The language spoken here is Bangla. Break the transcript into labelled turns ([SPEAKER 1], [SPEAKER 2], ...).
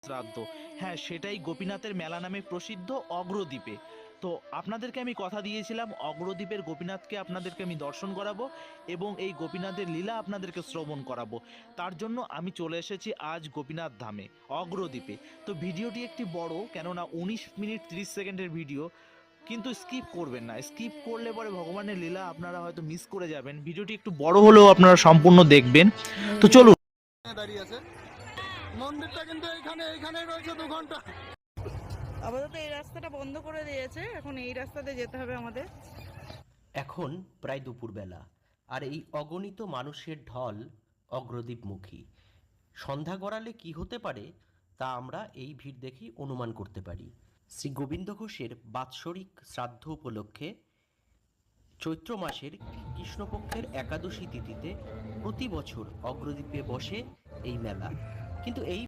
[SPEAKER 1] শ্রাদ্ধ। হ্যাঁ, সেটাই গোপীনাথের মেলা নামে প্রসিদ্ধ অগ্রদ্বীপে। তো আপনাদেরকে আমি কথা দিয়েছিলাম অগ্রদ্বীপের গোপীনাথকে আপনাদেরকে আমি দর্শন করাবো এবং এই গোপীনাথের লীলা আপনাদেরকে শ্রবণ করাবো। তার জন্য আমি চলে এসেছি আজ গোপীনাথ ধামে, অগ্রদ্বীপে। তো ভিডিওটি একটি বড়, কেননা 19 মিনিট 30 সেকেন্ডের ভিডিও, কিন্তু স্কিপ করবেন না। স্কিপ করলে পরে ভগবানের লীলা আপনারা হয়তো মিস করে যাবেন। ভিডিওটি একটু বড় হলেও আপনারা সম্পূর্ণ দেখবেন। তো চলুন।
[SPEAKER 2] দাঁড়িয়ে আছে মন্দিরটা, কিন্তু এইখানেই রয়েছে 2 ঘন্টা।
[SPEAKER 3] আপাতত এই রাস্তাটা বন্ধ করে দিয়েছে, এখন এই রাস্তাতে যেতে হবে আমাদের।
[SPEAKER 4] এখন প্রায় দুপুরবেলা, আর এই অগণিত মানুষের ঢল অগ্রদ্বীপমুখী। সন্ধ্যা গড়ালে কি হতে পারে তা আমরা এই ভিড় দেখেই অনুমান করতে পারি। শ্রী গোবিন্দ ঘোষের বাৎসরিক শ্রাদ্ধ উপলক্ষে চৈত্র মাসের কৃষ্ণপক্ষের একাদশী তিথিতে প্রতি বছর অগ্রদ্বীপে বসে এই মেলা। কিন্তু এই